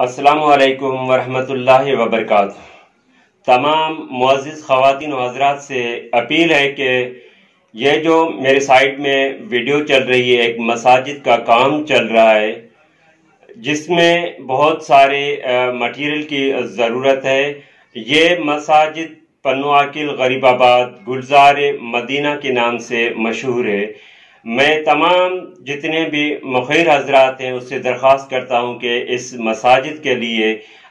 अस्सलामुअलैकुम वरहमतुल्लाहि वबरकातुह। तमाम मुअज़्ज़िज़ ख़वातीन व हज़रात से अपील है कि ये जो मेरे साइड में वीडियो चल रही है, एक मसाजिद का काम चल रहा है जिसमें बहुत सारे मटीरियल की ज़रूरत है। ये मसाजिद पन्नू आकिल गरीबाबाद गुलजार मदीना के नाम से मशहूर है। मैं तमाम जितने भी मुखिर हजरात हैं उससे दरख्वास्त करता हूं कि इस मसाजिद के लिए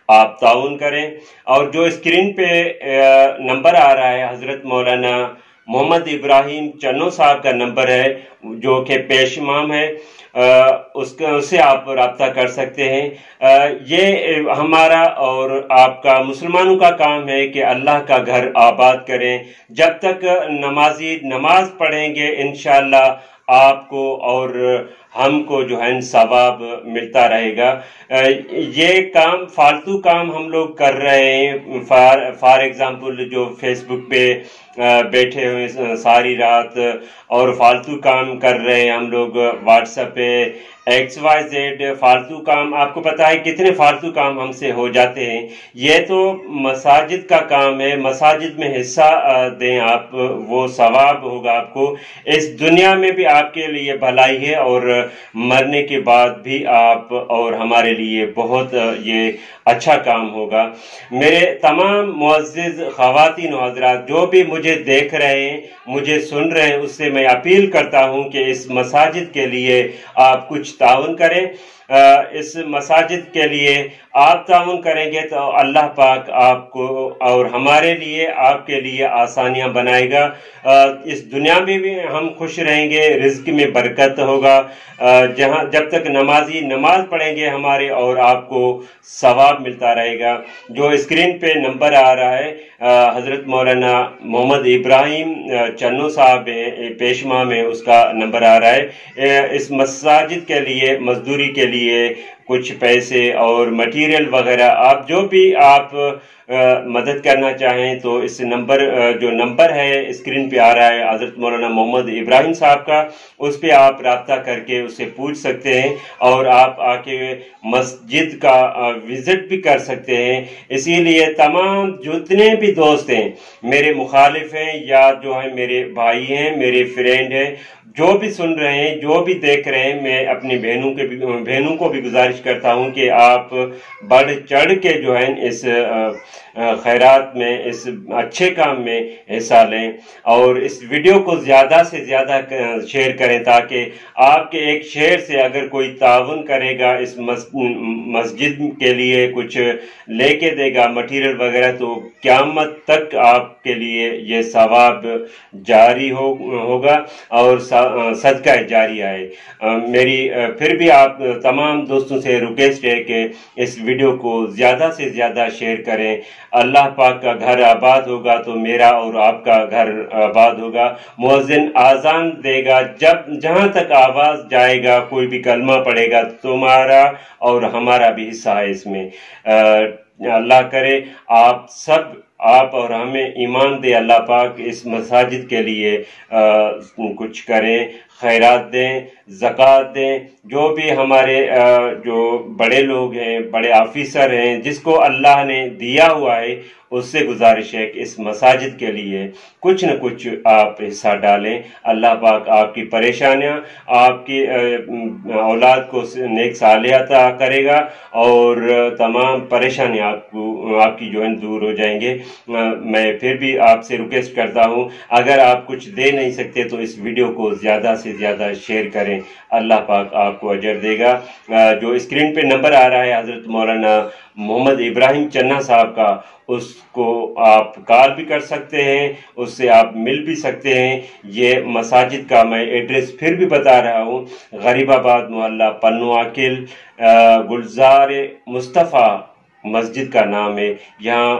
आप ताउन करें। और जो स्क्रीन पे नंबर आ रहा है हज़रत मौलाना मोहम्मद इब्राहिम चन्नो साहब का नंबर है, जो कि पेश इमाम है, उससे आप रब्ता कर सकते हैं। ये हमारा और आपका मुसलमानों का काम है कि अल्लाह का घर आबाद करें। जब तक नमाजी नमाज पढ़ेंगे इंशाअल्लाह आपको और हमको जो है सवाब मिलता रहेगा। ये काम फालतू काम हम लोग कर रहे हैं। फॉर एग्जांपल जो फेसबुक पे बैठे हुए सारी रात और फालतू काम कर रहे हैं हम लोग, व्हाट्सएप पे XYZ फालतू काम, आपको पता है कितने फालतू काम हमसे हो जाते हैं। ये तो मसाजिद का काम है, मसाजिद में हिस्सा दें आप, वो सवाब होगा आपको। इस दुनिया में भी आपके लिए भलाई है और मरने के बाद भी आप और हमारे लिए बहुत ये अच्छा काम होगा। मेरे तमाम मुअज़्ज़िज़ ख़वातीन व हज़रात जो भी मुझे देख रहे हैं, मुझे सुन रहे हैं, उससे मैं अपील करता हूं कि इस मसाजिद के लिए आप कुछ ताउन करें। इस मसाजिद के लिए आप ताउन करेंगे तो अल्लाह पाक आपको और हमारे लिए आपके लिए आसानियां बनाएगा। इस दुनिया में भी हम खुश रहेंगे, रिज़्क़ में बरकत होगा। जब तक नमाजी नमाज पढ़ेंगे हमारे और आपको सवाब मिलता रहेगा। जो स्क्रीन पे नंबर आ रहा है हज़रत मौलाना मोहम्मद इब्राहिम चन्नो साहब पेशमा में उसका नंबर आ रहा है। इस मसाजिद के लिए मजदूरी के लिए कुछ पैसे और मटेरियल वगैरह आप जो भी आप मदद करना चाहें तो इस नंबर जो नंबर है स्क्रीन पे आ रहा है हज़रत मौलाना मोहम्मद इब्राहिम साहब का, उस पे आप राब्ता करके उससे पूछ सकते हैं और आप आके मस्जिद का विजिट भी कर सकते हैं। इसीलिए तमाम जितने भी दोस्त हैं, मेरे मुखालिफ हैं या जो है मेरे भाई हैं, मेरे फ्रेंड हैं, जो भी सुन रहे हैं, जो भी देख रहे हैं, मैं अपनी बहनों को भी गुजारिश करता हूं कि आप बढ़ चढ़ के जो है इस खैरात में, इस अच्छे काम में हिस्सा लें और इस वीडियो को ज़्यादा से ज़्यादा शेयर करें ताकि आपके एक शेयर से अगर कोई ताउन करेगा इस मस्जिद के लिए, कुछ लेके देगा मटेरियल वगैरह, तो क़यामत तक आपके लिए ये सवाब जारी होगा और सदका जारी है। मेरी फिर भी आप तमाम दोस्तों से रिक्वेस्ट है कि इस वीडियो को ज़्यादा से ज़्यादा शेयर करें। अल्लाह पाक का घर आबाद होगा तो मेरा और आपका घर आबाद होगा। मुअज्जिन आज़ान देगा, जब जहां तक आवाज़ जाएगा कोई भी कलमा पड़ेगा, तुम्हारा और हमारा भी हिस्सा है इसमें। अल्लाह करे आप और हमें ईमान दे अल्लाह पाक, इस मसाजिद के लिए कुछ करें, खैरात दें, ज़कात दें। जो भी हमारे जो बड़े लोग हैं, बड़े ऑफिसर हैं, जिसको अल्लाह ने दिया हुआ है, उससे गुजारिश है कि इस मसाजिद के लिए कुछ न कुछ आप हिस्सा डालें। अल्लाह पाक आपकी परेशानियां, आपकी औलाद को नेक सालेह अता करेगा और तमाम परेशानियां आपकी जो है दूर हो जाएंगे। मैं फिर भी आपसे रिक्वेस्ट करता हूं, अगर आप कुछ दे नहीं सकते तो इस वीडियो को ज़्यादा से ज़्यादा शेयर करें। अल्लाह पाक आपको अजर देगा। जो स्क्रीन पे नंबर आ रहा है हज़रत मौलाना मोहम्मद इब्राहिम चन्ना साहब का, उसको आप कॉल भी कर सकते हैं, उससे आप मिल भी सकते हैं। ये मसाजिद का मैं एड्रेस फिर भी बता रहा हूँ, गरीबाबाद मोहल्ला पन्नू आकिल गुलजार मुस्तफ़ा मस्जिद का नाम है। यहाँ